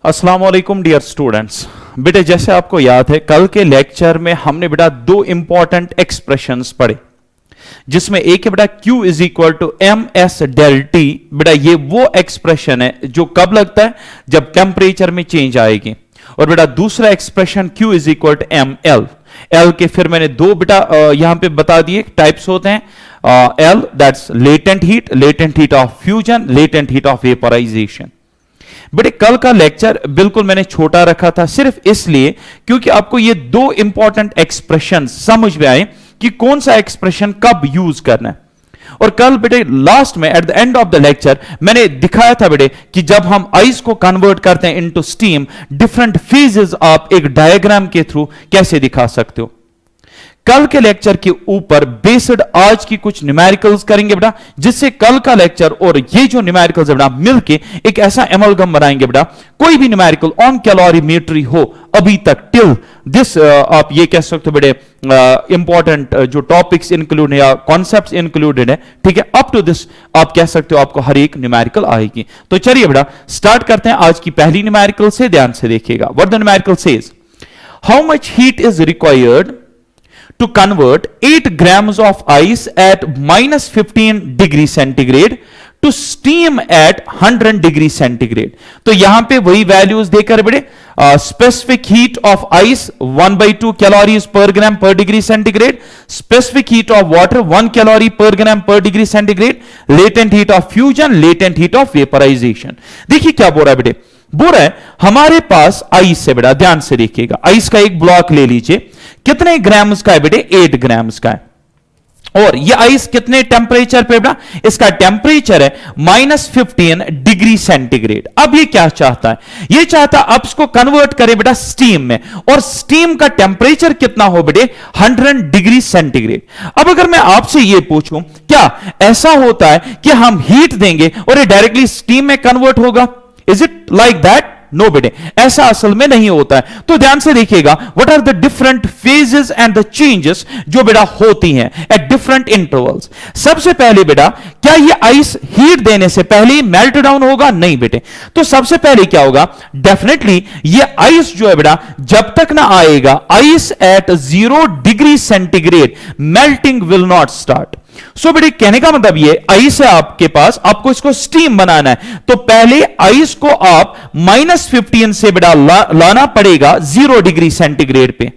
अस्सलाम वालेकुम dear students. बेटे जैसे आपको याद है कल के लेक्चर में हमने बेटा दो इंपॉर्टेंट एक्सप्रेशंस पढ़े, जिसमें एक है बेटा Q is equal to M S del T. बेटा ये वो एक्सप्रेशन है जो कब लगता है, जब टेम्परेचर में चेंज आएगी। और बेटा दूसरा expression Q is equal to M L. L के फिर मैंने दो बेटा यहां पे बता दिए टाइप्स होते हैं। L that's latent heat of fusion, latent heat of vaporization. बेटे कल का लेक्चर बिल्कुल मैंने छोटा रखा था सिर्फ इसलिए क्योंकि आपको ये दो इंपॉर्टेंट एक्सप्रेशन समझ में आए कि कौन सा एक्सप्रेशन कब यूज करना है। और कल बेटे लास्ट में at the end of the lecture मैंने दिखाया था बेटे कि जब हम आइस को कन्वर्ट करते हैं इनटू स्टीम, डिफरेंट फेजेस आप एक डायग्राम के थ्रू कैसे दिखा सकते हो। कल के लेक्चर के ऊपर बेस्ड आज की कुछ न्यूमेरिकल्स करेंगे बेटा, जिससे कल का लेक्चर और ये जो न्यूमेरिकल्स है बेटा मिलके एक ऐसा एमलगम बनाएंगे बेटा, कोई भी न्यूमेरिकल ऑन कैलोरीमेट्री हो अभी तक टिल दिस आप ये कह सकते हो बेटे इंपॉर्टेंट जो टॉपिक्स इंक्लूड है या कॉन्सेप्ट्स इंक्लूडेड है, ठीक है, अप टू दिस आप कह सकते हो आपको हर एक न्यूमेरिकल आएगी। तो चलिए बेटा स्टार्ट करते हैं आज की पहली न्यूमेरिकल से, ध्यान से देखिएगा। What the numerical says, how much heat is required to convert 8 grams of ice at minus 15 degree centigrade to steam at 100 degree centigrade। तो यहां पे वही वैल्यूज देकर बड़े specific heat of ice 1/2 calories per gram per degree centigrade, specific heat of water 1 calorie per gram per degree centigrade, latent heat of fusion, latent heat of vaporization. देखिए क्या बोल रहा है बेटे, बोल रहा है हमारे पास आइस है बेटा, ध्यान से देखिएगा। आइस का एक ब्लॉक ले लीजिए, कितने ग्राम्स का है बेटे, 8 ग्राम्स का है। और ये आइस कितने टेम्परेचर पे बेटा, इसका टेम्परेचर है -15 डिग्री सेंटीग्रेड। अब ये क्या चाहता है, ये चाहता है अब इसको कन्वर्ट करे बेटा स्टीम में, और स्टीम का टेम्परेचर कितना हो बेटे, 100 डिग्री सेंटीग्रेड। अब अगर मैं आपसे ये पूछूं क्या ऐसा होता है कि हम हीट देंगे और ये डायरेक्टली स्टीम में कन्वर्ट होगा, is it like that? No बेटे, ऐसा असल में नहीं होता है। तो ध्यान से देखिएगा what are the different phases and the changes जो बेटा होती हैं एट डिफरेंट इंटरवल्स। सबसे पहले बेटा क्या ये आइस हीट देने से पहले ही मेल्ट डाउन होगा? नहीं बेटे। तो सबसे पहले क्या होगा, डेफिनेटली ये आइस जो है बेटा जब तक ना आएगा ice at 0 degree centigrade, melting will not start. So बेटे कहने का मतलब ये आइस है आपके पास, आपको इसको स्टीम बनाना है तो पहले आइस को आप -15 से बेटा लाना पड़ेगा 0 डिग्री सेंटीग्रेड पे।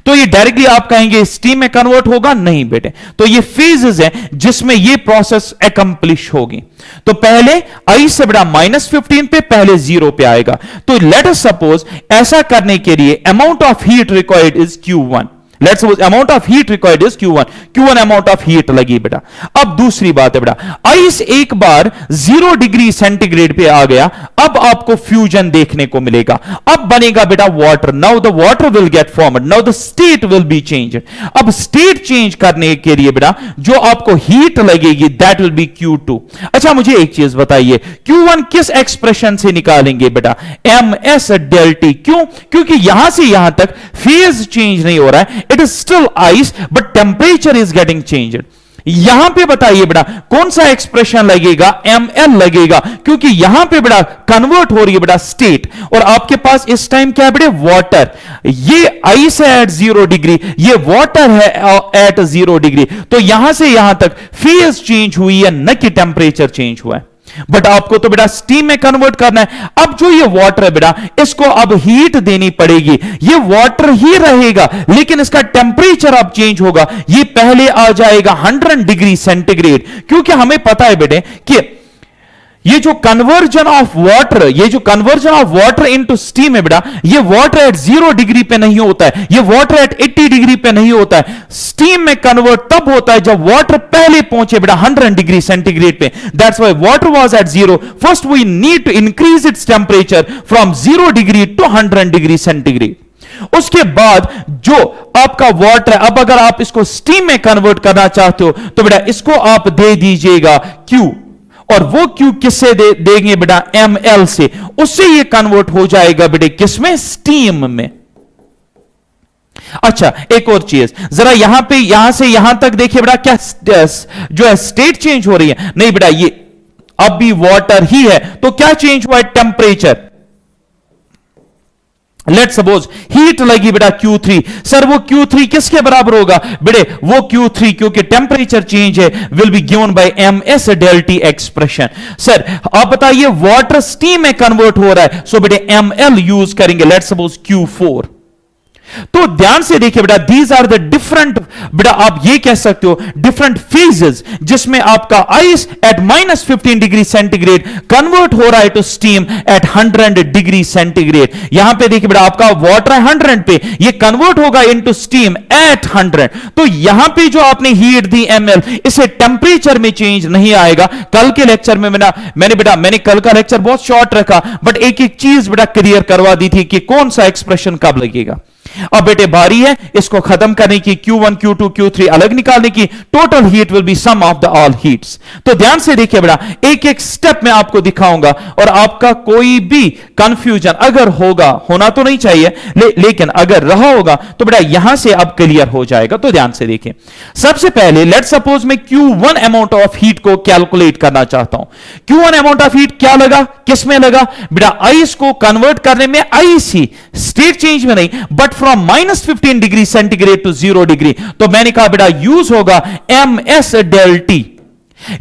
तो ये डायरेक्टली आप कहेंगे स्टीम में कन्वर्ट होगा? नहीं बेटे। तो ये फेजेस हैं जिसमें ये प्रोसेस एकम्प्लिश होगी। तो पहले आइस से बेटा -15 पे पहले 0 पे आएगा। तो लेट अस सपोज ऐसा करने के लिए amount of heat required is Q1। Let's suppose amount of heat required is Q1 amount of heat लगी बेटा। अब दूसरी बात है बेटा, आइस एक बार 0 डिग्री सेंटीग्रेड पे आ गया, अब आपको फ्यूजन देखने को मिलेगा। अब बनेगा बेटा water. Now the water will get formed, now the state will be changed. अब स्टेट चेंज करने के लिए बेटा जो आपको हीट लगेगी दैट विल बी Q2। अच्छा मुझे एक चीज बताइए, Q1 किस एक्सप्रेशन से निकालेंगे बेटा, ms डेल टी। क्यों? क्योंकि यहां से यहां तक फेज चेंज नहीं हो रहा है, it is still ice but temperature is getting changed. यहां पे बताइए बेटा कौन सा एक्सप्रेशन लगेगा, ml लगेगा, क्योंकि यहां पे बेटा कन्वर्ट हो रही है बेटा स्टेट, और आपके पास इस टाइम क्या है बेटे, वाटर। ये आइस है एट 0 डिग्री, ये वाटर है एट 0 डिग्री। तो यहां से यहां तक फेज चेंज हुई है, न कि टेम्परेचर चेंज हुआ है। बट आपको तो बेटा स्टीम में कन्वर्ट करना है। अब जो ये वाटर है बेटा इसको अब हीट देनी पड़ेगी। ये वाटर ही रहेगा लेकिन इसका टेम्परेचर अब चेंज होगा, ये पहले आ जाएगा 100 डिग्री सेंटीग्रेड। क्योंकि हमें पता है बेटे कि ये जो conversion of water into steam है बेटा, ये वाटर एट 0 डिग्री पे नहीं होता है, ये वाटर एट 80 डिग्री पे नहीं होता है। स्टीम में कन्वर्ट तब होता है जब वाटर पहले पहुंचे बेटा 100 डिग्री सेंटीग्रेड पे। That's why water was at 0। First we need to increase its temperature from 0 degree to 100 degree centigrade. उसके बाद जो आपका वाटर है, अब अगर आप इसको स्टीम में कन्वर्ट करना चाहते हो तो बेटा इसको आप दे दीजिएगा Q, और वो Q किससे देंगे बेटा, ml से। उससे ये कन्वर्ट हो जाएगा बेटे किसमें, स्टीम में। अच्छा एक और चीज जरा यहां से यहां तक देखिए बेटा, क्या जो है स्टेट चेंज हो रही है? नहीं बेटा, ये अब भी वाटर ही है, तो क्या चेंज हुआ है, टेम्परेचर। लेट सपोज हीट लगी बेटा Q3, सर वो Q3 किसके बराबर होगा बेटे, वो Q3 क्योंकि टेंपरेचर चेंज है will be given by ms delta T expression. Sir आप बताइए वाटर स्टीम में कन्वर्ट हो रहा है, सो बेटे ml यूज करेंगे, लेट सपोज Q4। तो ध्यान से देखिए बेटा, दीज आर द डिफरेंट, बेटा आप ये कह सकते हो डिफरेंट फेजेस जिसमें आपका ice at -15 degree centigrade convert हो रहा है to steam at 100 degree centigrade. यहां पे देखिए बेटा आपका वाटर है 100 पे, ये कन्वर्ट होगा इनटू स्टीम एट 100। तो यहां पे जो आपने हीट दी ml, इसे टेंपरेचर में चेंज नहीं आएगा। कल के लेक्चर में मैंने कल का लेक्चर बहुत शॉर्ट रखा, बट एक एक चीज बेटा क्लियर करवा दी थी कि कौन सा एक्सप्रेशन कब लगेगा। अब बेटे बारी है इसको खत्म करने की, Q1 Q2 Q3 अलग निकालने की। Total heat will be sum of the all heats. तो ध्यान से देखिए बेटा, एक एक स्टेप में आपको दिखाऊंगा और आपका कोई भी कंफ्यूजन अगर होगा, होना तो नहीं चाहिए लेकिन अगर रहा होगा तो बेटा यहां से अब क्लियर हो जाएगा। तो ध्यान से देखिए, सबसे पहले लेट सपोज मैं Q1 अमाउंट ऑफ हीट को कैलकुलेट करना चाहता हूं। Q1 अमाउंट ऑफ हीट क्या लगा, किस में लगा बेटा, आइस को कन्वर्ट करने में, आइस ही, स्टेट चेंज में नहीं, but from -15 degree centigrade to 0 degree. तो मैंने कहा बेटा यूज होगा ms डेल्टी।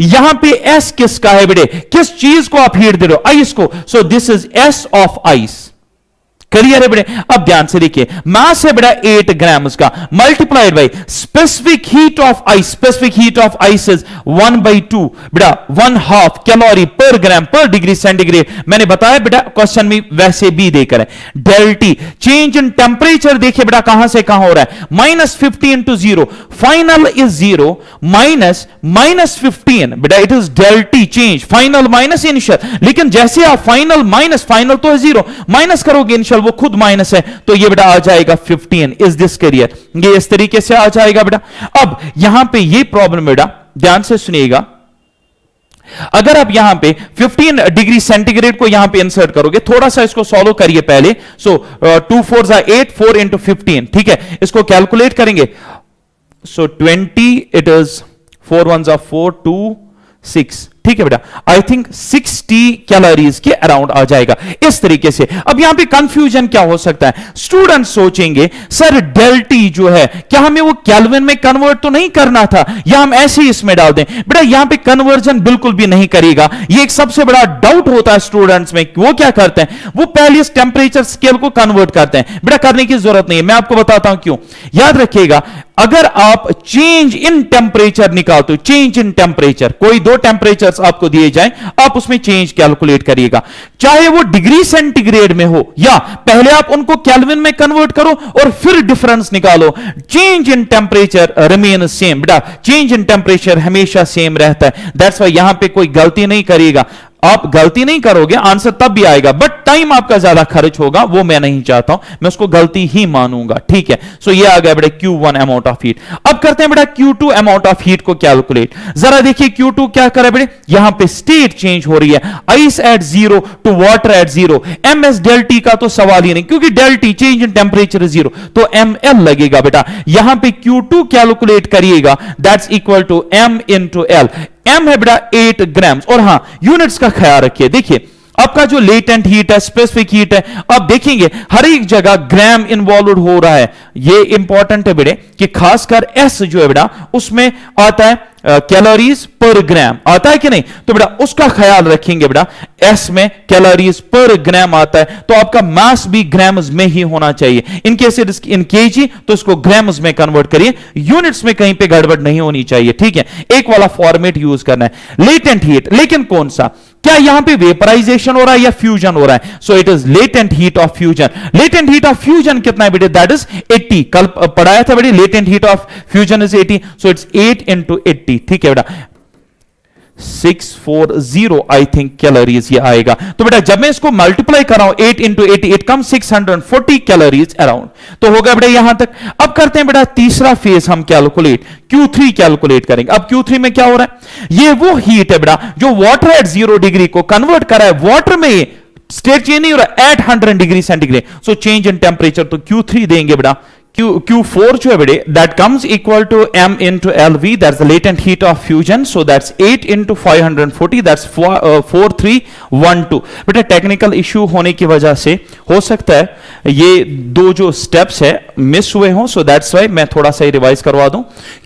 यहां पे S किसका है बेटे, किस चीज को आप हीट दे रहे हो, आइस को, so this is S of ice. Clear है बेटे। अब ध्यान से देखिए, मास है बेटा 8 ग्राम्स का, multiplied by specific heat of ice, specific heat of ice is 1/2 बेटा 1/2 calorie per gram per degree centigrade. मैंने बताया बेटा क्वेश्चन में वैसे भी देकर है। डेल्टी चेंज इन टेंपरेचर देखिए बेटा कहां से कहां हो रहा है, -15 to 0, फाइनल इज 0 -15 बेटा, it is delta T change, final minus initial. लेकिन जैसे आप फाइनल माइनस, फाइनल तो है 0, माइनस करोगे इनिशियल, वो खुद माइनस है, तो ये बेटा आ जाएगा 15। इज दिस क्लियर, ये इस तरीके से आ जाएगा बेटा। अब यहां पे ये प्रॉब्लम बेटा ध्यान से सुनिएगा, अगर आप यहां पे 15 डिग्री सेंटीग्रेड को यहां पे इंसर्ट करोगे, थोड़ा सा इसको सॉल्व करिए पहले। सो 2 4 8, 4 इंटू 15, ठीक है, इसको कैलकुलेट करेंगे। सो 20, इट इज 4 1 4 2 6, ठीक है बेटा, आई थिंक 60 कैलोरीज के अराउंड आ जाएगा इस तरीके से। अब यहां पे कंफ्यूजन क्या हो सकता है, स्टूडेंट सोचेंगे सर डेल्टी जो है क्या हमें वो केल्विन में कन्वर्ट तो नहीं करना था, या हम ऐसे ही इसमें डाल दें। बेटा यहां पे कन्वर्जन बिल्कुल भी नहीं करेगा। ये एक सबसे बड़ा डाउट होता है स्टूडेंट्स में, वो क्या करते हैं, वो पहले इस टेंपरेचर स्केल को कन्वर्ट करते हैं। बेटा करने की जरूरत नहीं है, मैं आपको बताता हूं क्यों। याद रखिएगा, अगर आप चेंज इन टेंपरेचर निकालते हो, चेंज इन टेंपरेचर, कोई दो टेंपरेचर्स आपको दिए जाएं, आप उसमें चेंज कैलकुलेट करिएगा, चाहे वो डिग्री सेंटीग्रेड में हो या पहले आप उनको केल्विन में कन्वर्ट करो और फिर डिफरेंस निकालो। Change in temperature remain same बेटा, चेंज इन टेंपरेचर हमेशा सेम रहता है। दैट्स व्हाई यहां पे कोई गलती नहीं करिएगा। आप गलती नहीं करोगे, आंसर तब भी आएगा, बट टाइम आपका ज्यादा खर्च होगा, वो मैं नहीं चाहता हूं, मैं उसको गलती ही मानूंगा, ठीक है। सो ये आ गया बेटा Q1 अमाउंट ऑफ हीट। अब करते हैं बेटा Q2 अमाउंट ऑफ हीट को कैलकुलेट। जरा देखिए Q2 क्या करे बेटे, यहां पे स्टेट चेंज हो रही है, ice at 0 to water at 0। ms del T का तो सवाल ही नहीं, क्योंकि डेल्टी चेंज इन टेंपरेचर 0, तो ml लगेगा बेटा। यहां पे Q2 कैलकुलेट करिएगा, that's equal to m into l। m है बेटा 8 ग्राम्स। और हां यूनिट्स का ख्याल रखिए, देखिए आपका जो लेटेंट हीट है, स्पेसिफिक हीट है, आप देखेंगे हर एक जगह ग्राम इन्वॉल्व हो रहा है। ये इंपॉर्टेंट है बेटे कि खासकर S जो है बेटा उसमें आता है कैलोरीज पर ग्राम, आता है कि नहीं, तो बेटा उसका ख्याल रखेंगे बेटा। S में कैलोरीज पर ग्राम आता है, तो आपका मास भी ग्राम्स में ही होना चाहिए। In case it in KG, तो इसको ग्राम्स में कन्वर्ट करिए, यूनिट्स में कहीं पे गड़बड़ नहीं होनी चाहिए, ठीक है। एक वाला फॉर्मेट यूज करना है। लेटेंट हीट, लेकिन कौन सा, क्या यहां पे वेपराइजेशन हो रहा है या फ्यूजन हो रहा है, so it is latent heat of fusion. Latent heat of fusion कितना है बेटे, दैट इज 80। कल पढ़ाया था बेटे, latent heat of fusion is 80, so it's 8 into 80, ठीक है बेटा, 640 आई थिंक कैलोरीज ये आएगा। तो बेटा जब मैं इसको मल्टीप्लाई कर रहा हूं 8 into 80, it come 640 calories around. तो होगा बेटा यहां तक। अब करते हैं बेटा तीसरा फेज हम कैलकुलेट, Q3 कैलकुलेट करेंगे। अब Q3 में क्या हो रहा है, ये वो हीट है बेटा जो वाटर एट 0 डिग्री को कन्वर्ट करा है, वाटर में स्टेट चेंज नहीं हो रहा at 100 degree centigrade, so change in temperature. तो Q3 देंगे बेटा, Q4 जो है बेटे that comes equal to m into LV, that's the latent heat of fusion, so that's 8 into 540, that's 4312. बेटा टेक्निकल इशू होने की वजह से हो सकता है ये दो जो स्टेप्स है मिस हुए हों, so that's why मैं थोड़ा सा रिवाइज करवा दूं.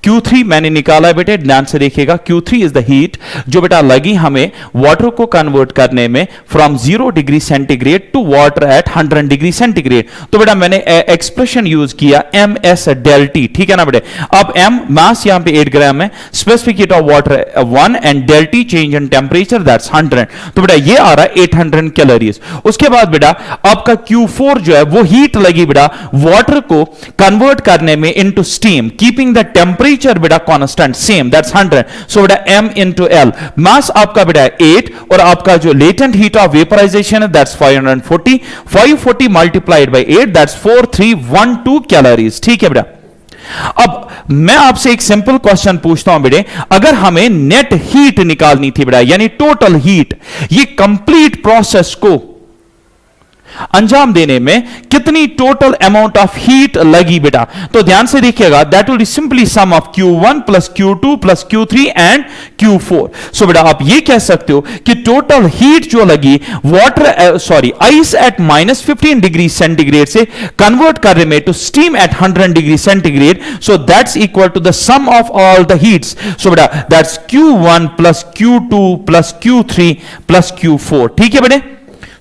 Q3 मैंने निकाला है बेटे, ध्यान से देखिएगा. Q3 इज द हीट जो बेटा लगी हमें वाटर को कन्वर्ट करने में from 0 degree centigrade to water at 100 degree centigrade. तो बेटा मैंने एक्सप्रेशन यूज किया ms del T, ठीक है ना बेटे. अब m मास यहां पे 8 ग्राम है, specific heat of water 1 and del T change in temperature that's 100. तो बेटा ये आ रहा है 800 कैलोरीज. उसके बाद बेटा आपका Q4 जो है वो हीट लगी बेटा वाटर को कन्वर्ट करने में into steam, keeping the temperature बेटा कांस्टेंट सेम, दैट्स 100. सो बेटा m into L, मास आपका बेटा 8 और आपका जो लेटेंट हीट ऑफ वेपराइजेशन है that's 540, 540 multiplied by 8 that's 4312 calories. ठीक है बेटा. अब मैं आपसे एक सिंपल क्वेश्चन पूछता हूं बेटे, अगर हमें नेट हीट निकालनी थी बेटा, यानी टोटल हीट, ये कंप्लीट प्रोसेस को अंजाम देने में कितनी टोटल अमाउंट ऑफ हीट लगी बेटा, तो ध्यान से देखिएगा. That will be simply some of Q1 plus Q2 plus Q3 and Q4. सो बेटा आप ये कह सकते हो कि टोटल हीट जो लगी water ice at -15 degree centigrade से कन्वर्ट करने में to steam at 100 degree centigrade, so that's equal to the sum of all the heats. So बेटा that's Q1 plus Q2 plus Q3 plus Q4. ठीक है बेटे.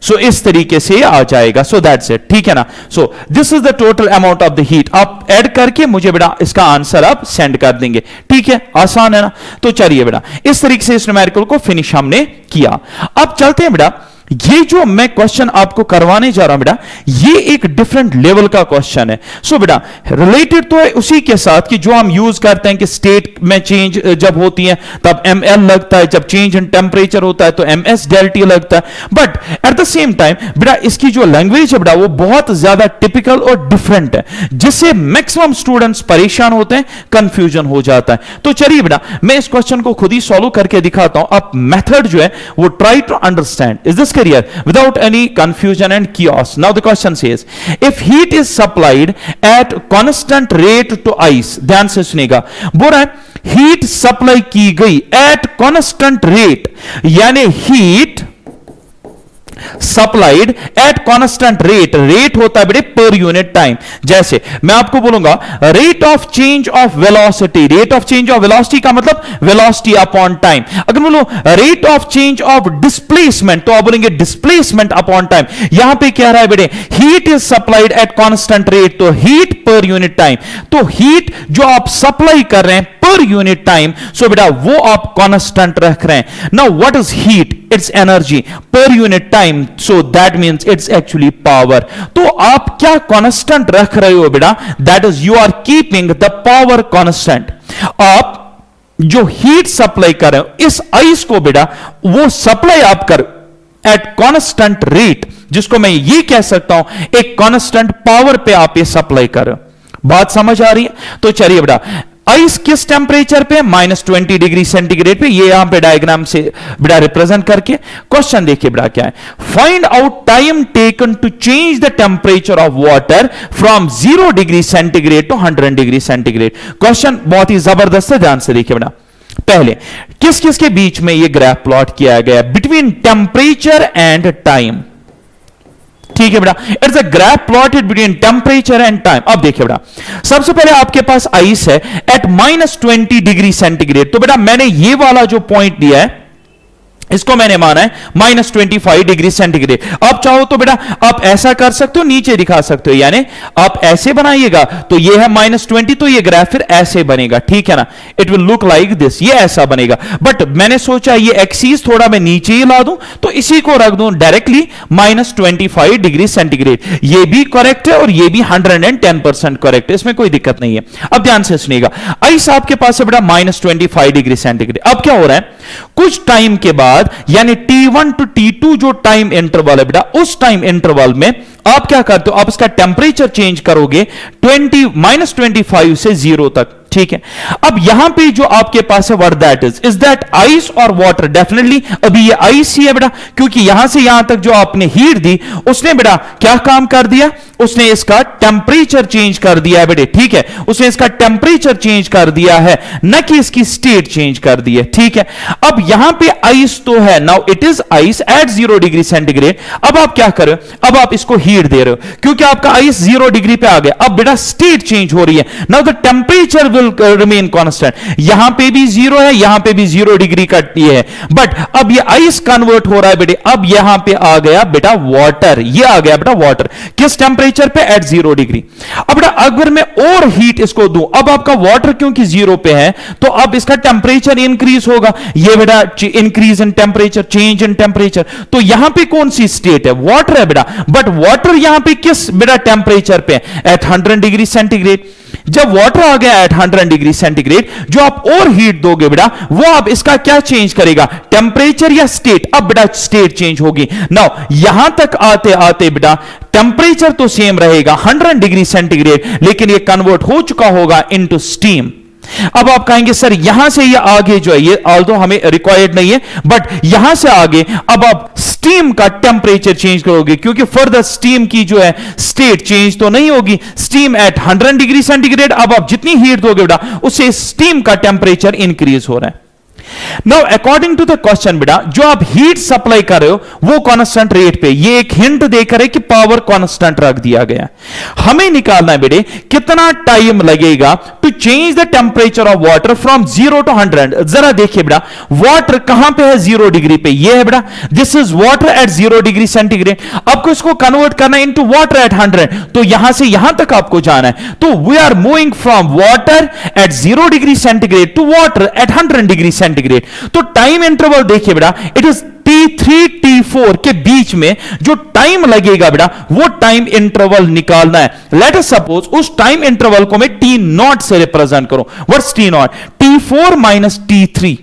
सो इस तरीके से आ जाएगा. So that's it. ठीक है ना. So this is the total amount of the heat. आप ऐड करके मुझे बेटा इसका आंसर आप सेंड कर देंगे. ठीक है, आसान है ना. तो चलिए बेटा इस तरीके से इस न्यूमेरिकल को फिनिश हमने किया. अब चलते हैं बेटा, ये जो मैं क्वेश्चन आपको करवाने जा रहा हूं बेटा, ये एक डिफरेंट लेवल का क्वेश्चन है. सो बेटा रिलेटेड तो है उसी के साथ कि जो हम यूज करते हैं कि स्टेट में चेंज जब होती है तब ml लगता है, जब चेंज इन टेंपरेचर होता है तो ms del T लगता है. But at the same time बेटा इसकी जो लैंग्वेज है बेटा वो बहुत ज्यादा टिपिकल और डिफरेंट है, जिससे मैक्सिमम स्टूडेंट्स परेशान होते हैं, कंफ्यूजन हो जाता है. तो चलिए बेटा मैं इस क्वेश्चन को खुद ही सॉल्व करके दिखाता हूं. अब मेथड जो है वो try to understand. Is this clear without any confusion and chaos? Now the question says, if heat is supplied at constant rate to ice, ध्यान से सुनिएगा, बोल रहा है हीट सप्लाई की गई at constant rate, यानी heat supplied at constant rate. Rate होता है बेटे पर यूनिट टाइम. जैसे मैं आपको बोलूंगा rate of change of velocity, rate of change of velocity का मतलब वेलोसिटी अपॉन टाइम. अगर बोलो rate of change of displacement तो आप बोलेंगे डिस्प्लेसमेंट अपॉन टाइम. यहां पे कह रहा है बेटे heat is supplied at constant rate, तो हीट पर यूनिट टाइम. तो हीट जो आप सप्लाई कर रहे हैं पर यूनिट टाइम, सो बेटा वो आप कांस्टेंट रख रहे हैं. Now what is heat? It's energy per unit time, so that means it's actually power. तो आप क्या कांस्टेंट रख रहे हो बेटा? That is you are keeping the power constant. आप जो हीट सप्लाई कर रहे हो इस आइस को बेटा वो सप्लाई आप कर एट कांस्टेंट रेट, जिसको मैं ये कह सकता हूं एक कांस्टेंट पावर पे आप ये सप्लाई कर रहे हो. बात समझ आ रही है? तो चलिए बेटा आइस किस टेंपरेचर पे? -20 डिग्री सेंटीग्रेड पे. ये यहां पे डायग्राम से बेटा रिप्रेजेंट करके क्वेश्चन देखिए बेटा क्या है. Find out time taken to change the temperature of water from 0 degree centigrade to 100 degree centigrade. Question बहुत ही जबरदस्त है, ध्यान से देखिए बेटा. पहले किस किस के बीच में ये ग्राफ प्लॉट किया गया? Between temperature and time. ठीक है बेटा, it's a graph plotted between temperature and time. अब देखिए बेटा सबसे पहले आपके पास आइस है एट -20 डिग्री सेंटीग्रेड. तो बेटा मैंने ये वाला जो पॉइंट दिया है इसको मैंने माना है -25 डिग्री सेंटीग्रेड. आप चाहो तो बेटा आप ऐसा कर सकते हो, नीचे दिखा सकते हो, यानी आप ऐसे बनाइएगा तो ये है -20, तो ये ग्राफ फिर ऐसे बनेगा. ठीक है ना, it will look like this, ये ऐसा बनेगा. बट मैंने सोचा ये एक्सिस थोड़ा मैं नीचे ही ला दूं, तो इसी को रख दूं डायरेक्टली -25 डिग्री सेंटीग्रेड. ये भी करेक्ट है और ये भी 110% करेक्ट है, इसमें कोई दिक्कत नहीं है. अब ध्यान से सुनिएगा, आइस आपके पास है बेटा -25 डिग्री सेंटीग्रेड. अब क्या हो रहा है, कुछ टाइम के बाद यानी T1 टू T2 जो टाइम इंटरवल है बेटा, उस टाइम इंटरवल में आप क्या करते हो, आप इसका टेंपरेचर चेंज करोगे -25 से 0 तक. ठीक है। अब यहां पे जो आपके पास है what that is that ice और वाटर? डेफिनेटली अभी ये आइस ही है बेटा, क्योंकि यहां से यहां तक जो आपने हीट दी उसने बेटा क्या काम कर दिया, उसने इसका टेंपरेचर चेंज कर दिया है बेटे, ठीक है, उसने इसका टेंपरेचर चेंज कर दिया है, न कि इसकी स्टेट चेंज कर दी है, ठीक है। अब यहां पे आइस तो है, now it is ice at 0 degree centigrade. अब आप क्या कर रहे हो, अब आप इसको हीट दे रहे हो, क्योंकि आपका आइस 0 डिग्री पे आ गया। अब बेटा स्टेट चेंज हो रही है, now the temperature will remain constant. यहां पे भी 0 है, यहां पे भी 0 डिग्री का ये है, बट अब ये आइस कन्वर्ट हो रहा है बेटे। अब यहां पे आ गया बेटा वाटर, ये आ गया बेटा वाटर, किस टेंपरेचर पे? At 0 degree. अब बेटा अगर मैं और हीट इसको दूं, अब आपका वाटर क्योंकि 0 पे है, तो अब इसका टेंपरेचर इंक्रीज होगा, ये बेटा increase in temperature, change in temperature. तो यहां पे कौन सी स्टेट है? वाटर है बेटा, बट वाटर यहां पे किस बेटा टेंपरेचर पे? At 100 degree centigrade. जब वाटर आ गया एट 100 डिग्री सेंटीग्रेड, जो आप और हीट दोगे बेटा, वो अब इसका क्या चेंज करेगा? टेंपरेचर या स्टेट? अब बेटा स्टेट चेंज होगी। नाउ यहां तक आते आते बेटा टेंपरेचर तो सेम रहेगा 100 डिग्री सेंटीग्रेड, लेकिन ये कन्वर्ट हो चुका होगा इनटू स्टीम। अब आप कहेंगे सर यहां से ये आगे जो है, ये ऑल्दो हमें रिक्वायर्ड नहीं है, बट यहां से आगे अब आप स्टीम का टेंपरेचर चेंज करोगे, क्योंकि फर्दर स्टीम की जो है स्टेट चेंज तो नहीं होगी। स्टीम एट 100 डिग्री सेंटीग्रेड, अब आप जितनी हीट दोगे बेटा, उससे स्टीम का टेंपरेचर इंक्रीज हो रहा है। Now according to the question बेटा, जो आप हीट सप्लाई कर रहे हो वो कांस्टेंट रेट पे, ये एक हिंट देकर है कि पावर कांस्टेंट रख दिया गया। हमें निकालना है बेटे कितना टाइम लगेगा to change the temperature of water from 0 to 100। जरा देखिए बेटा, वाटर कहां पे है? 0 डिग्री पे, ये है बेटा, this is water at 0 degree centigrade. आपको इसको कन्वर्ट करना है इनटू वाटर एट 100, तो यहां से यहां तक आपको जाना है। तो we are moving from water at 0 degree centigrade to water at 100 degree centigrade. तो टाइम इंटरवल देखिए बेटा, इट इज T3 T4 के बीच में जो टाइम लगेगा बेटा, वो टाइम इंटरवल निकालना है। लेट अस सपोज उस टाइम इंटरवल को मैं T0 से रिप्रेजेंट करूं। What's T0? T4 minus T3।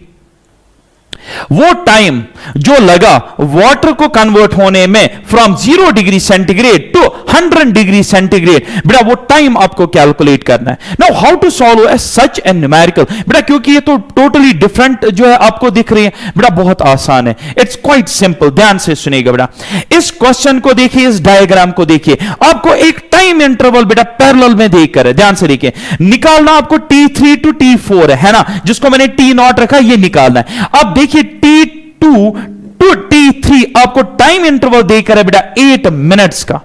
वो टाइम जो लगा वाटर को कन्वर्ट होने में from 0 degree centigrade to 100 degree centigrade, बेटा वो टाइम आपको कैलकुलेट करना है। Now how to solve such a numerical? बेटा क्योंकि ये तो टोटली डिफरेंट जो है आपको दिख रही है, बेटा बहुत आसान है, इट्स क्वाइट सिंपल। ध्यान से सुनिएगा बेटा, इस क्वेश्चन को देखिए, इस डायग्राम को देखिए, आपको एक टाइम इंटरवल बेटा पैरेलल में देखकर है, ध्यान से देखिए, निकालना आपको T3 to T4 है ना, जिसको मैंने T0 रखा, ये निकालना है। अब देखिए T2 to T3 आपको टाइम इंटरवल देकर है बेटा 8 मिनट्स का,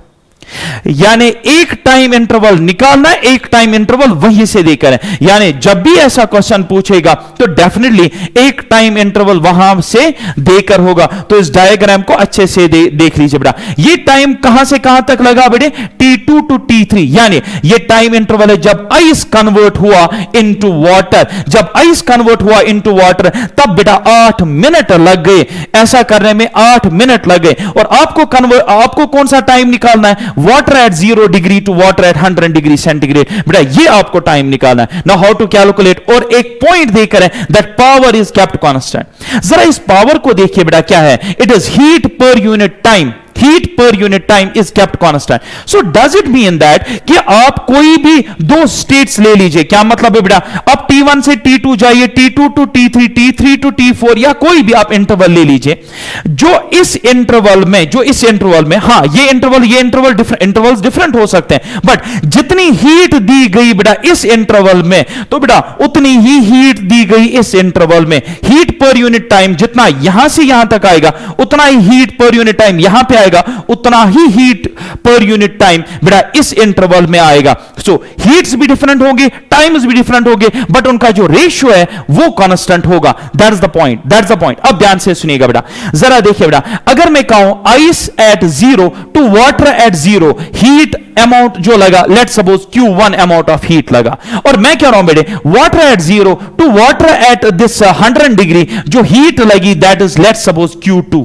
यानी एक टाइम इंटरवल निकालना है, एक टाइम इंटरवल वहीं से देकर है। यानी जब भी ऐसा क्वेश्चन पूछेगा तो डेफिनेटली एक टाइम इंटरवल वहां से देकर होगा। तो इस डायग्राम को अच्छे से देख लीजिए बेटा, ये टाइम कहां से कहां तक लगा बेटे? T2 to T3, यानी ये टाइम इंटरवल है जब आइस कन्वर्ट हुआ इनटू वाटर। जब आइस कन्वर्ट हुआ इनटू वाटर, तब बेटा 8 मिनट लग गए, ऐसा करने में 8 मिनट लग गए। और आपको कौन सा टाइम निकालना है? Water at 0 degree to water at 100 degree centigrade, बेटा ये आपको टाइम निकालना है। Now how to calculate? और एक पॉइंट देकर है that power is kept constant. जरा इस पावर को देखिए बेटा, क्या है? It is heat per unit time. heat per unit time is kept constant. So does it mean that कि आप कोई भी दो स्टेट्स ले लीजिए, क्या मतलब है बेटा? आप T1 से T2 जाइए, T2 to T3, T3 to T4, या कोई भी आप इंटरवल ले लीजिए, जो इस इंटरवल में हाँ ये इंटरवल इंटरवल्स डिफरेंट हो सकते हैं, बट जितनी हीट दी गई बेटा इस इंटरवल में, तो बेटा उतनी ही हीट दी गई इस इंटरवल में। हीट पर यूनिट टाइम जितना यहां से यहां तक आएगा, उतना ही हीट पर यूनिट टाइम यहां पे आएगा, उतना ही हीट पर यूनिट टाइम बेटा इस इंटरवल में आएगा। सो हीट्स भी डिफरेंट होंगे, टाइम्स भी डिफरेंट होंगे, बट उनका जो रेशियो है वो कांस्टेंट होगा। That's the point. अब ध्यान से सुनिएगा बेटा, जरा देखिए बेटा, अगर मैं कहूं ice at 0 to water at 0, heat amount जो लगा, let suppose Q1 amount of heat लगा, और मैं कह रहा हूं बेटे water at 0 to water at this 100 degree जो हीट लगी, that is let suppose Q2।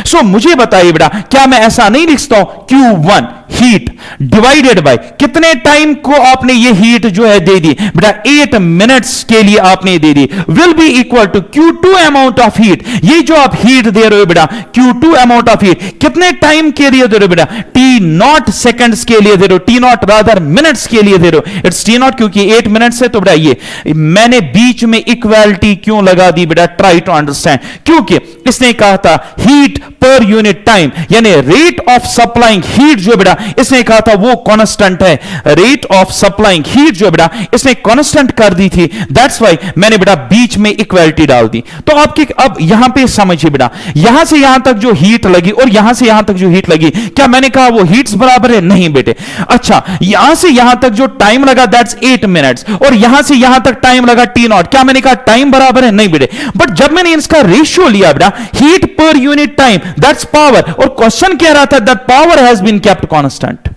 So मुझे बताइए बेटा, क्या मैं ऐसा नहीं लिखता हूं Q1 हीट डिवाइडेड बाय कितने टाइम को आपने ये हीट जो है दे दी बेटा 8 मिनट्स के लिए आपने दे दी will be equal to Q2 amount of heat. ये जो आप हीट दे रहे हो बेटा Q2 अमाउंट ऑफ हीट कितने टाइम के लिए दे रहे हो बेटा T0 सेकंड्स के लिए दे रहे हो, T0 रादर मिनट्स के लिए दे रहे हो। इट्स T0 क्योंकि 8 मिनट्स है तो बेटा ये मैंने बीच में इक्वालिटी क्यों लगा दी बेटा, ट्राई टू अंडरस्टैंड। क्योंकि इसने कहा था हीट पर यूनिट टाइम यानी रेट ऑफ सप्लाइंग हीट जो बेटा इसने कहा था वो कांस्टेंट है, रेट ऑफ सप्लाइंग हीट जो बेटा इसने कांस्टेंट कर दी थी, दैट्स व्हाई मैंने बेटा बीच में इक्वालिटी डाल दी। तो आपके अब यहां पे समझिए बेटा यहां से यहां तक जो हीट लगी और यहां से यहां तक जो हीट लगी क्या मैंने कहा वो हीट्स बराबर है? नहीं बेटे। अच्छा यहां से यहां तक जो टाइम लगा दैट्स 8 मिनट्स और यहां से यहां तक टाइम लगा T0, क्या मैंने कहा टाइम बराबर है? नहीं बेटे। बट जब मैंने इसका रेशियो लिया बेटा heat per unit time that's power और क्वेश्चन कह रहा था that power has been kept constant,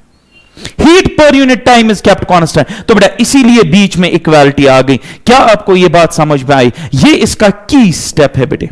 heat per unit time is kept constant. तो बेटा इसीलिए बीच में इक्वालिटी आ गई। क्या आपको यह बात समझ में आई? ये इसका की स्टेप है बेटे।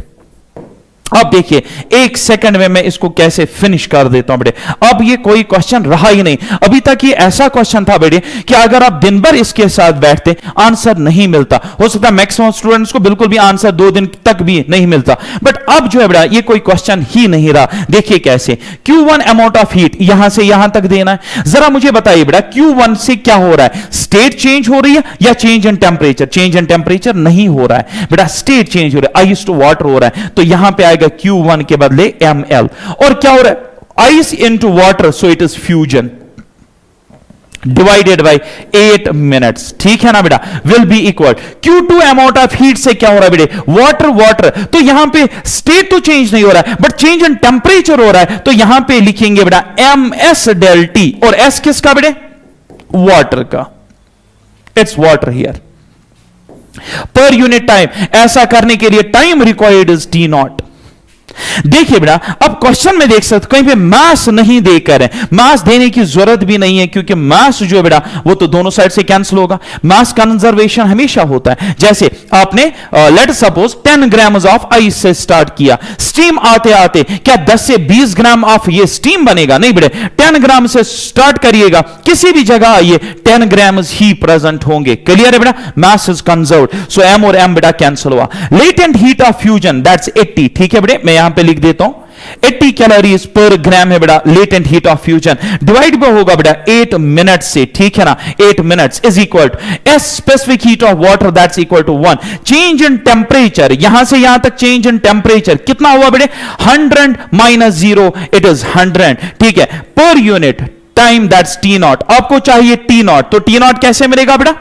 अब देखिए 1 सेकंड में मैं इसको कैसे फिनिश कर देता हूं बेटे। अब ये कोई क्वेश्चन रहा ही नहीं। अभी तक ये ऐसा क्वेश्चन था बेटे कि अगर आप दिन भर इसके साथ बैठते आंसर नहीं मिलता, हो सकता है मैक्सिमम स्टूडेंट्स को बिल्कुल भी आंसर 2 दिन तक भी नहीं मिलता। बट अब जो है बेटा ये कोई क्वेश्चन ही नहीं रहा। देखिए कैसे Q1 अमाउंट ऑफ हीट यहां से यहां तक देना है। जरा मुझे बताइए बेटा Q1 से क्या हो रहा है? स्टेट चेंज हो रही है या change in temperature? Change in temperature नहीं हो रहा है बेटा, स्टेट चेंज हो रहा है, आइस टू वाटर हो रहा है। तो यहां पे Q1 के बदले ml और क्या हो रहा है? Ice into water, so it is fusion divided by 8 minutes. ठीक है ना बेटा, will be equal Q2 amount of heat से क्या हो रहा है बेटे? Water water. तो यहां पे स्टेट तो चेंज नहीं हो रहा है बट चेंज इन टेम्परेचर हो रहा है। तो यहां पे लिखेंगे बेटा ms del T और s किसका बेटे? वाटर का। इट्स वाटर हियर पर यूनिट टाइम। ऐसा करने के लिए टाइम रिक्वायर्ड इज T0। देखिए बेटा अब क्वेश्चन में देख सकते कहीं पे मास नहीं देकर है, मास देने की जरूरत भी नहीं है क्योंकि मास जो है बेटा वो तो दोनों साइड से कैंसिल होगा। मास कंजर्वेशन हमेशा होता है। जैसे आपने let suppose 10 gram of ice से स्टार्ट किया, स्टीम आते आते क्या 10 से 20 ग्राम ऑफ ये स्टीम बनेगा? नहीं बेटे, 10 ग्राम से स्टार्ट करिएगा, किसी भी जगह आइए 10 ग्राम ही प्रेजेंट होंगे। क्लियर है बेटा? Mass is conserved, so m और m बेटा कैंसिल हुआ। Latent heat of fusion that's 80। ठीक है बेटे, मैं यहां पे लिख देता हूं 80 कैलोरीज पर ग्राम है बेटा latent heat of fusion. Divide होगा बेटा 8 मिनट से। ठीक है ना, 8 minutes is equal to S specific heat of water that's equal to 1। Change in temperature यहां से यहां तक चेंज इन टेम्परेचर कितना हुआ बेटे? 100 माइनस 0 इट इज 100। ठीक है, पर यूनिट टाइम दैट्स T0। आपको चाहिए T0, तो T0 कैसे मिलेगा बेटा?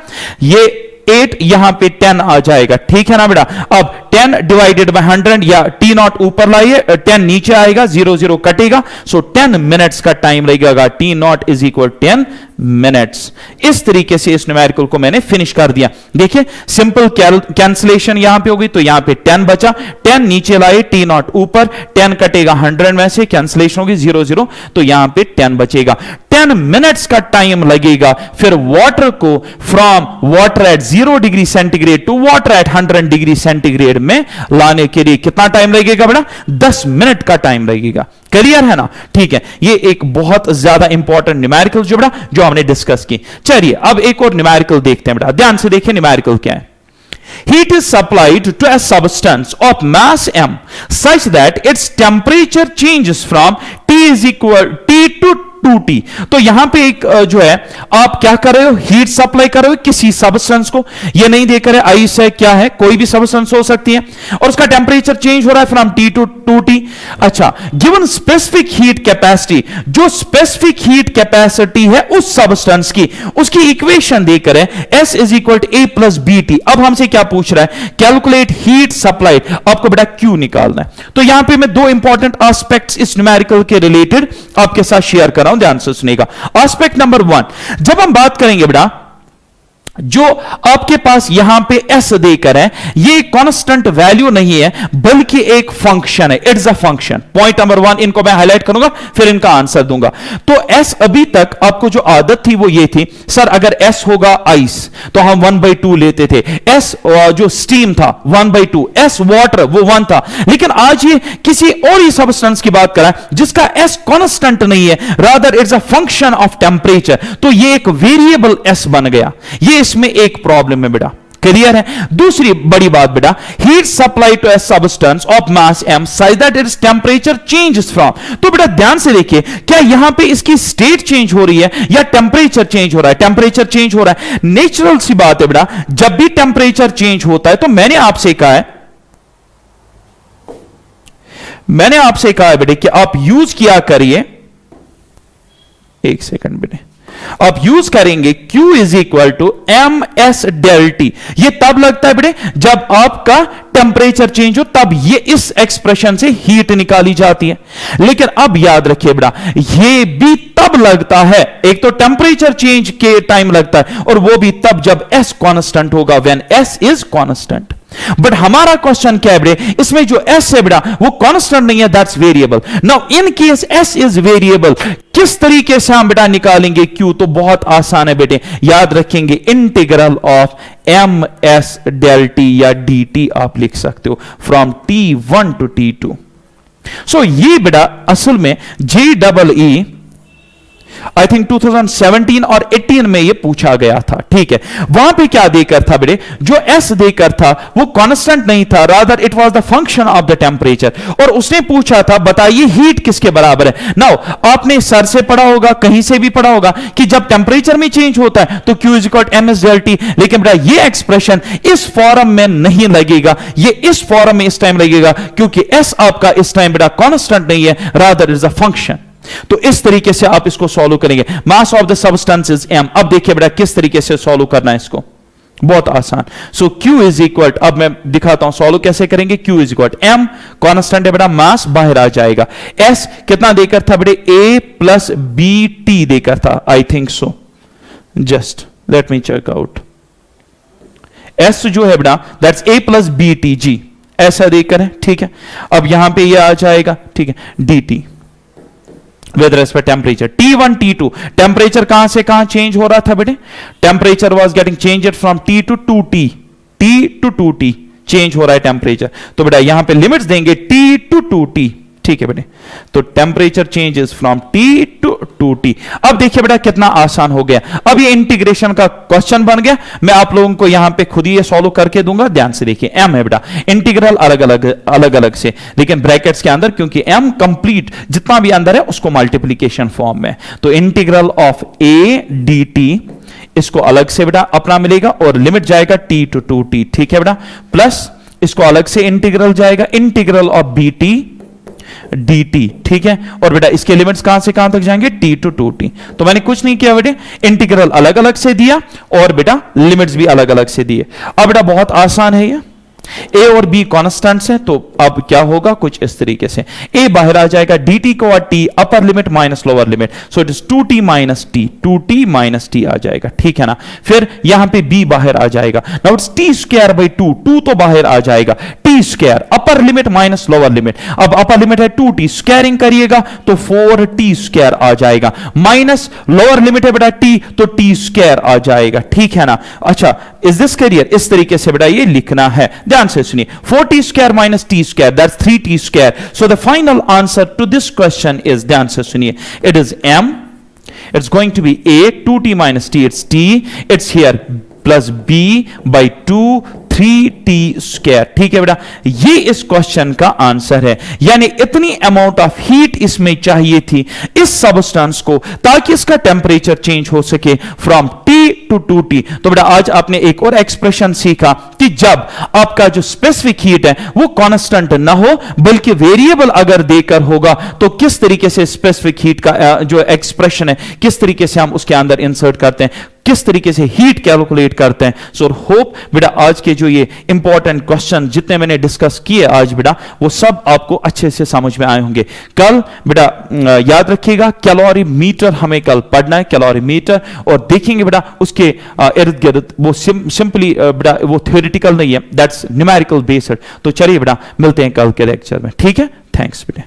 ये 8 यहां पे 10 आ जाएगा। ठीक है ना बेटा? अब 10 डिवाइडेड बाय 100 या T0 ऊपर लाइए, 10 नीचे आएगा, 0 0 कटेगा, सो 10 मिनट्स का टाइम लगेगा। T0 is equal 10 minutes. इस तरीके से इस न्यूमेरिकल को मैंने फिनिश कर दिया। देखिए सिंपल कैंसिलेशन यहां पे होगी तो यहां पे 10 बचा, 10 नीचे लाए, T0 ऊपर, 10 कटेगा 100 में से, कैंसिलेशन होगी 0 0, तो यहां पे 10 बचेगा। 10 मिनट्स का टाइम लगेगा फिर वाटर को from water at 0 degree centigrade to water at 100 degree centigrade में लाने के लिए कितना टाइम लगेगा बेटा? 10 मिनट का टाइम लगेगा। क्लियर है ना? ठीक है, ये एक बहुत ज्यादा इंपॉर्टेंट न्यूमेरिकल जो बेटा जो हमने डिस्कस की। चलिए अब एक और न्यूमेरिकल देखते हैं बेटा, ध्यान से देखिए न्यूमेरिकल क्या है। Heat is supplied to a substance of mass m such that its temperature changes from T is equal T to 2T। तो यहां पे एक जो है आप क्या कर रहे हो? हीट सप्लाई कर रहे हो किसी सब्सटेंस को। ये नहीं देकर है आइस है क्या है, कोई भी सब्सटेंस हो सकती है, और उसका टेम्परेचर चेंज हो रहा है फ्रॉम T to 2T। अच्छा, गिवन स्पेसिफिक हीट कैपेसिटी, जो स्पेसिफिक हीट कैपेसिटी है उस सब्सटेंस की, उसकी इक्वेशन देकर है S is equal to A plus BT। अब हमसे क्या पूछ रहा है? Calculate heat supplied. आपको बेटा Q निकालना है। तो यहां पे मैं 2 इंपॉर्टेंट एस्पेक्ट्स इस न्यूमेरिकल के रिलेटेड आपके साथ शेयर कर रहा हूं, ध्यान से सुनिएगा। एस्पेक्ट नंबर 1, जब हम बात करेंगे बेटा जो आपके पास यहां पे s देकर है, ये कांस्टेंट वैल्यू नहीं है बल्कि एक फंक्शन है, it's a function. Point number 1 इनको मैं हाईलाइट करूंगा, फिर इनका आंसर दूंगा। तो s अभी तक आपको जो आदत थी वो ये थी, सर अगर s होगा आइस तो हम 1/2 लेते थे, s जो स्टीम था 1/2, s वाटर वो 1 था। लेकिन आज ये किसी और ही सब्सटेंस की बात कर रहा है जिसका s कांस्टेंट नहीं है, rather it's a function of temperature, तो ये एक वेरिएबल s बन गया। ये इसमें एक प्रॉब्लम है बेटा, क्लियर है। दूसरी बड़ी बात बेटा, heat supply to a substance of mass m such that its temperature changes from, तो बेटा ध्यान से देखिए, क्या यहां पे इसकी स्टेट चेंज हो रही है या टेंपरेचर चेंज हो रहा है? टेंपरेचर चेंज हो रहा है। नेचुरल सी बात है बेटा, जब भी टेंपरेचर चेंज होता है, तो मैंने आपसे कहा है बेटे कि आप यूज किया करिए, एक सेकंड बेटे, आप यूज करेंगे Q is equal to M S del T. ये तब लगता है बेटे जब आपका टेंपरेचर चेंज हो, तब ये इस एक्सप्रेशन से हीट निकाली जाती है। लेकिन अब याद रखिए बेटा, ये भी तब लगता है, एक तो टेंपरेचर चेंज के टाइम लगता है और वो भी तब जब S कांस्टेंट होगा, when S is constant. But हमारा क्वेश्चन क्या है बेटे, इसमें जो S है बेटा वो कांस्टेंट नहीं है, that's variable. Now in case S is variable, किस तरीके से हम बेटा निकालेंगे Q? तो बहुत आसान है बेटे, याद रखेंगे integral of M S del T या डी टी आप लिख सकते हो, फ्रॉम T1 टू T2। सो ये बेटा असल में JEE आई थिंक 2017 और 18 में ये पूछा गया था, ठीक है। वहां पे क्या देकर था बेटे, जो S देकर था वो कांस्टेंट नहीं था, rather it was the function of the temperature. और उसने पूछा था बताइए हीट किसके बराबर है। नाउ आपने सर से पढ़ा होगा, कहीं से भी पढ़ा होगा कि जब टेंपरेचर में चेंज होता है तो Q is equal to M S del T. लेकिन बेटा ये एक्सप्रेशन इस फॉर्म में नहीं लगेगा, ये इस फॉर्म में इस टाइम लगेगा, क्योंकि S आपका इस टाइम बेटा कांस्टेंट नहीं है, रादर इज अ फंक्शन। तो इस तरीके से आप इसको सॉल्व करेंगे। Mass of the substance is m। अब देखिए बेटा किस तरीके से सॉल्व करना है इसको, बहुत आसान। सो Q इज इक्वल, अब मैं दिखाता हूं सॉल्व कैसे करेंगे। Q is equal m, constant है बेटा, मास बाहर आ जाएगा। S कितना देकर था बेटे, a प्लस बी टी देकर था, I think so, just let me check out. S जो है बेटा that's a plus B T जी, ऐसा देकर है, ठीक है। अब यहां पे ये आ जाएगा, ठीक है, D T with respect temperature. T1 T2 temperature कहां से कहां चेंज हो रहा था बेटे, temperature was getting changed from T to 2T, T to 2T change हो रहा है टेम्परेचर। तो बेटा यहां पे लिमिट्स देंगे T टू 2T, ठीक है बेटे। तो temperature changes from T to 2T। अब देखिए बेटा कितना आसान हो गया, अब ये इंटीग्रेशन का क्वेश्चन बन गया। मैं आप लोगों को यहां पे खुद ही ये सॉल्व करके दूंगा, ध्यान से देखिए। m है बेटा, इंटीग्रल अलग अलग से, लेकिन ब्रैकेट्स के अंदर, क्योंकि m कंप्लीट जितना भी अंदर है उसको मल्टीप्लीकेशन फॉर्म में। तो इंटीग्रल ऑफ a dt इसको अलग से बेटा अपना मिलेगा और लिमिट जाएगा T टू 2T, ठीक है बेटा। प्लस इसको अलग से इंटीग्रल जाएगा, इंटीग्रल ऑफ bt dt, ठीक है। और बेटा इसके लिमिट्स कहां से कहां तक जाएंगे, T टू 2T। तो मैंने कुछ नहीं किया बेटे, इंटीग्रल अलग अलग से दिया और बेटा लिमिट्स भी अलग अलग से दिए। अब बेटा बहुत आसान है ये, a और b कॉन्स्टेंट्स हैं, तो अब क्या होगा कुछ इस तरीके से, a बाहर आ जाएगा, dt को और t upper limit minus lower limit, so it is 2t minus t, 2t minus t आ जाएगा, ठीक है ना। फिर यहां पे b बाहर आ जाएगा, now it's t square by 2, 2 तो बाहर आ जाएगा, t square upper limit minus lower limit. अब अपर लिमिट है 2t, स्क्वायरिंग करिएगा तो 4t स्क्वायर आ जाएगा, माइनस लोअर लिमिट है बेटा t, तो t स्क्वायर आ जाएगा, ठीक है ना। अच्छा, इज दिस क्लियर? इस तरीके से बेटा ये लिखना है, ध्यान से सुनिए। 4t square minus t square, that's 3t square. So the final answer to this question is, ध्यान से सुनिए, it is m, it's going to be a, 2t minus t, it's t, it's here plus b by 2 3t square, ठीक है बेटा। ये इस question का answer है, यानी इतनी अमाउंट ऑफ हीट इसमें चाहिए थी इस सब्सटेंस को ताकि इसका टेंपरेचर चेंज हो सके फ्रॉम T टू 2T। तो बेटा आज आपने एक और एक्सप्रेशन सीखा कि जब आपका जो स्पेसिफिक हीट है वो कांस्टेंट ना हो बल्कि वेरिएबल अगर देकर होगा तो किस तरीके से स्पेसिफिक हीट का जो एक्सप्रेशन है किस तरीके से हम उसके अंदर इंसर्ट करते हैं। किस तरीके से हीट कैलकुलेट करते हैं। सो होप बेटा आज के जो ये इंपॉर्टेंट क्वेश्चन जितने मैंने डिस्कस किए आज बेटा वो सब आपको अच्छे से समझ में आए होंगे। कल बेटा याद रखिएगा कैलोरी मीटर हमें कल पढ़ना है, कैलोरी मीटर, और देखेंगे बेटा उसके इर्द गिर्द वो सिंपली बेटा वो थ्योरेटिकल नहीं है, दैट्स न्यूमेरिकल बेस्ड। तो चलिए बेटा मिलते हैं कल के लेक्चर में, ठीक है। थैंक्स बेटा।